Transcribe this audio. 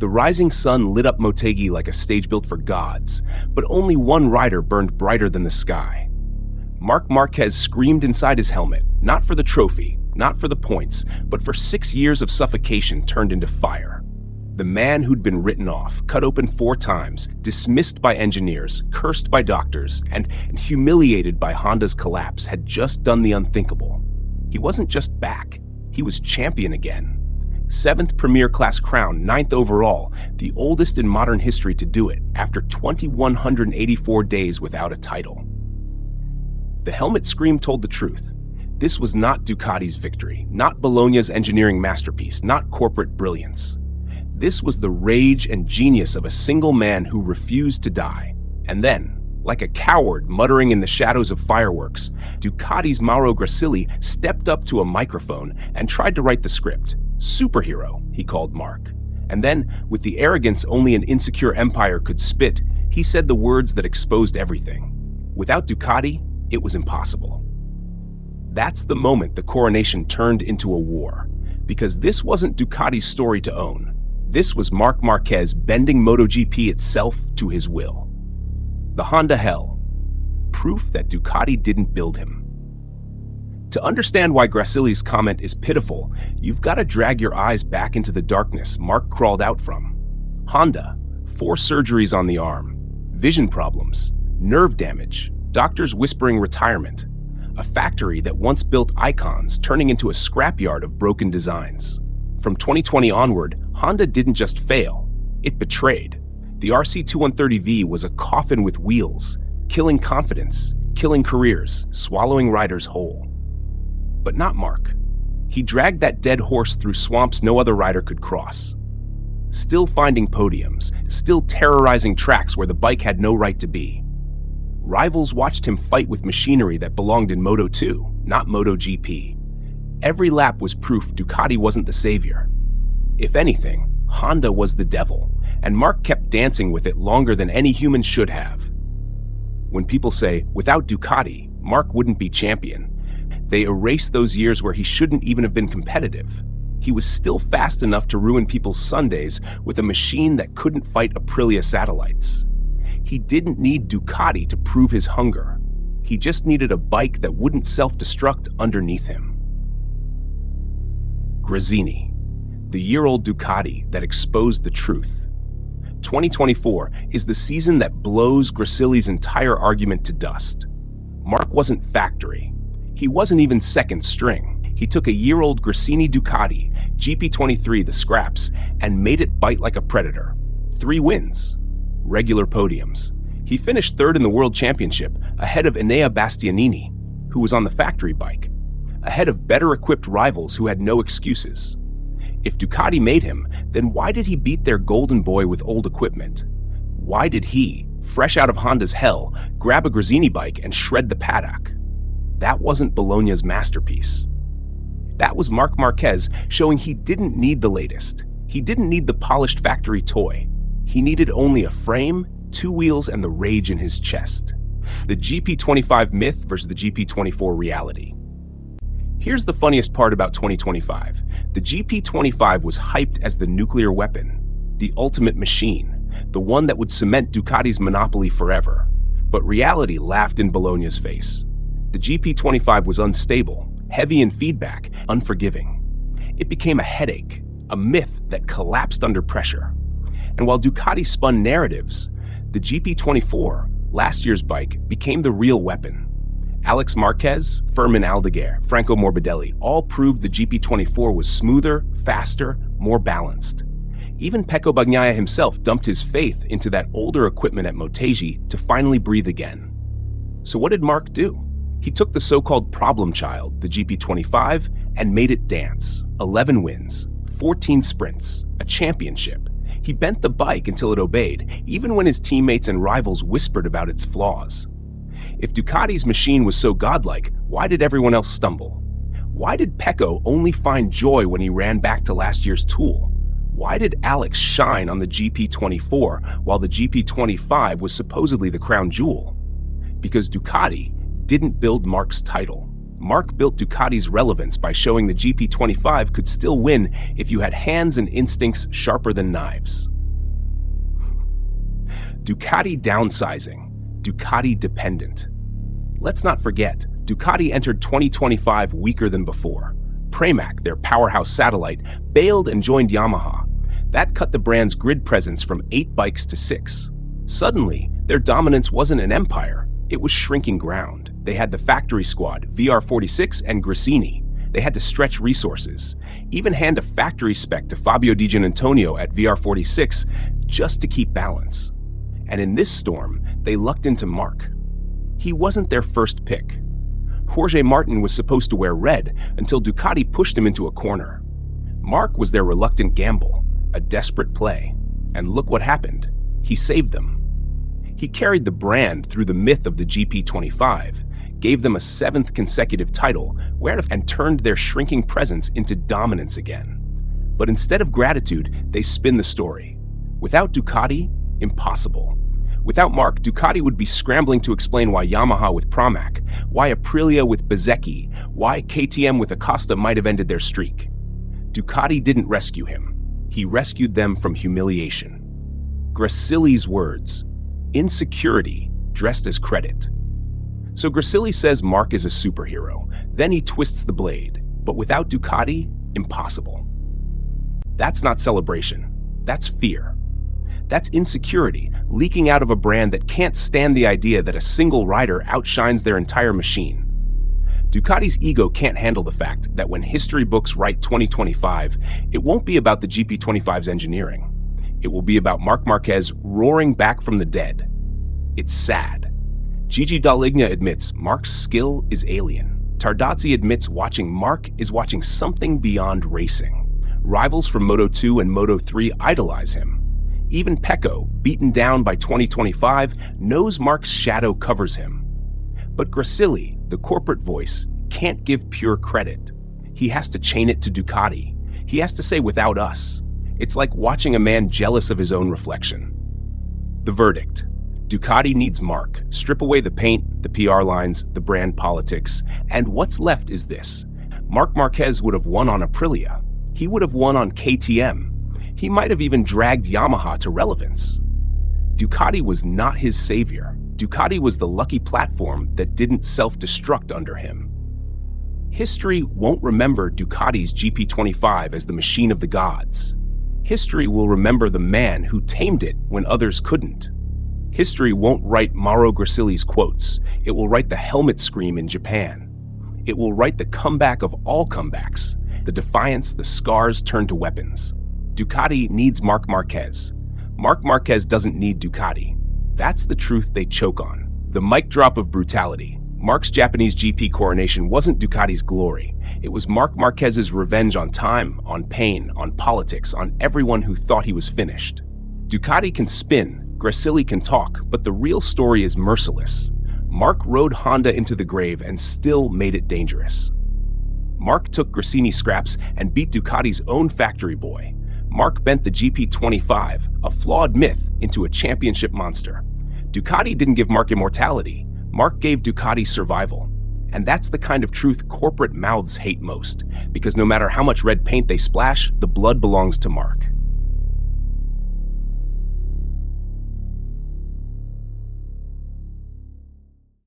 The rising sun lit up Motegi like a stage built for gods, but only one rider burned brighter than the sky. Marc Marquez screamed inside his helmet, not for the trophy, not for the points, but for 6 years of suffocation turned into fire. The man who'd been written off, cut open 4 times, dismissed by engineers, cursed by doctors, and humiliated by Honda's collapse had just done the unthinkable. He wasn't just back, he was champion again. 7th Premier Class crown, 9th overall, the oldest in modern history to do it, after 2,184 days without a title. The helmet scream told the truth. This was not Ducati's victory, not Bologna's engineering masterpiece, not corporate brilliance. This was the rage and genius of a single man who refused to die. And then, like a coward muttering in the shadows of fireworks, Ducati's Mauro Grassilli stepped up to a microphone and tried to write the script. Superhero, he called Marc. And then, with the arrogance only an insecure empire could spit, he said the words that exposed everything. Without Ducati, it was impossible. That's the moment the coronation turned into a war, because this wasn't Ducati's story to own. This was Marc Marquez bending MotoGP itself to his will. The Honda Hell. Proof that Ducati didn't build him. To understand why Grassilli's comment is pitiful, you've got to drag your eyes back into the darkness Marc crawled out from. Honda, 4 surgeries on the arm, vision problems, nerve damage, doctors whispering retirement. A factory that once built icons turning into a scrapyard of broken designs. From 2020 onward, Honda didn't just fail, it betrayed. The RC2130V was a coffin with wheels, killing confidence, killing careers, swallowing riders whole. But not Marc. He dragged that dead horse through swamps no other rider could cross. Still finding podiums, still terrorizing tracks where the bike had no right to be. Rivals watched him fight with machinery that belonged in Moto2, not MotoGP. Every lap was proof Ducati wasn't the savior. If anything, Honda was the devil, and Marc kept dancing with it longer than any human should have. When people say, without Ducati, Marc wouldn't be champion, they erase those years where he shouldn't even have been competitive. He was still fast enough to ruin people's Sundays with a machine that couldn't fight Aprilia satellites. He didn't need Ducati to prove his hunger. He just needed a bike that wouldn't self-destruct underneath him. Gresini, the year-old Ducati that exposed the truth. 2024 is the season that blows Grassilli's entire argument to dust. Marc wasn't factory. He wasn't even second string. He took a year-old Gresini Ducati, GP23 the scraps, and made it bite like a predator. 3 wins. Regular podiums. He finished 3rd in the World Championship, ahead of Enea Bastianini, who was on the factory bike, ahead of better-equipped rivals who had no excuses. If Ducati made him, then why did he beat their golden boy with old equipment? Why did he, fresh out of Honda's hell, grab a Gresini bike and shred the paddock? That wasn't Bologna's masterpiece. That was Marc Marquez showing he didn't need the latest. He didn't need the polished factory toy. He needed only a frame, 2 wheels, and the rage in his chest. The GP25 myth versus the GP24 reality. Here's the funniest part about 2025. The GP25 was hyped as the nuclear weapon, the ultimate machine, the one that would cement Ducati's monopoly forever. But reality laughed in Bologna's face. The GP25 was unstable, heavy in feedback, unforgiving. It became a headache, a myth that collapsed under pressure. And while Ducati spun narratives, the GP24, last year's bike, became the real weapon. Alex Marquez, Fermin Aldeguer, Franco Morbidelli all proved the GP24 was smoother, faster, more balanced. Even Pecco Bagnaia himself dumped his faith into that older equipment at Motegi to finally breathe again. So what did Marc do? He took the so-called problem child, the GP25, and made it dance. 11 wins, 14 sprints, a championship. He bent the bike until it obeyed, even when his teammates and rivals whispered about its flaws. If Ducati's machine was so godlike, why did everyone else stumble? Why did Pecco only find joy when he ran back to last year's Tool? Why did Alex shine on the GP24 while the GP25 was supposedly the crown jewel? Because Ducati didn't build Marc's title. Marc built Ducati's relevance by showing the GP25 could still win if you had hands and instincts sharper than knives. Ducati downsizing, Ducati dependent. Let's not forget, Ducati entered 2025 weaker than before. Pramac, their powerhouse satellite, bailed and joined Yamaha. That cut the brand's grid presence from 8 bikes to 6. Suddenly, their dominance wasn't an empire, it was shrinking ground. They had the factory squad, VR46 and Gresini. They had to stretch resources, even hand a factory spec to Fabio Di Giannantonio at VR46 just to keep balance. And in this storm, they lucked into Marc. He wasn't their first pick. Jorge Martin was supposed to wear red until Ducati pushed him into a corner. Marc was their reluctant gamble, a desperate play. And look what happened. He saved them. He carried the brand through the myth of the GP25, gave them a 7th consecutive title, and turned their shrinking presence into dominance again. But instead of gratitude, they spin the story. Without Ducati, impossible. Without Marc, Ducati would be scrambling to explain why Yamaha with Pramac, why Aprilia with Bezzecchi, why KTM with Acosta might have ended their streak. Ducati didn't rescue him. He rescued them from humiliation. Gresili's words, insecurity dressed as credit. So Gresili says Marc is a superhero. Then he twists the blade. But without Ducati, impossible. That's not celebration. That's fear. That's insecurity leaking out of a brand that can't stand the idea that a single rider outshines their entire machine. Ducati's ego can't handle the fact that when history books write 2025, it won't be about the GP25's engineering. It will be about Marc Marquez roaring back from the dead. It's sad. Gigi Dall'Igna admits Marc's skill is alien. Tardozzi admits watching Marc is watching something beyond racing. Rivals from Moto2 and Moto3 idolize him. Even Pecco, beaten down by 2025, knows Marc's shadow covers him. But Gresili, the corporate voice, can't give pure credit. He has to chain it to Ducati. He has to say without us. It's like watching a man jealous of his own reflection. The verdict. Ducati needs Marc. Strip away the paint, the PR lines, the brand politics, and what's left is this. Marc Marquez would have won on Aprilia. He would have won on KTM. He might have even dragged Yamaha to relevance. Ducati was not his savior. Ducati was the lucky platform that didn't self-destruct under him. History won't remember Ducati's GP25 as the machine of the gods. History will remember the man who tamed it when others couldn't. History won't write Mauro Gresili's quotes. It will write the helmet scream in Japan. It will write the comeback of all comebacks, the defiance the scars turned to weapons. Ducati needs Marc Marquez. Marc Marquez doesn't need Ducati. That's the truth they choke on. The mic drop of brutality. Marc's Japanese GP coronation wasn't Ducati's glory. It was Marc Marquez's revenge on time, on pain, on politics, on everyone who thought he was finished. Ducati can spin, Gresili can talk, but the real story is merciless. Marc rode Honda into the grave and still made it dangerous. Marc took Gresini scraps and beat Ducati's own factory boy. Marc bent the GP25, a flawed myth, into a championship monster. Ducati didn't give Marc immortality. Marc gave Ducati survival. And that's the kind of truth corporate mouths hate most, because no matter how much red paint they splash, the blood belongs to Marc.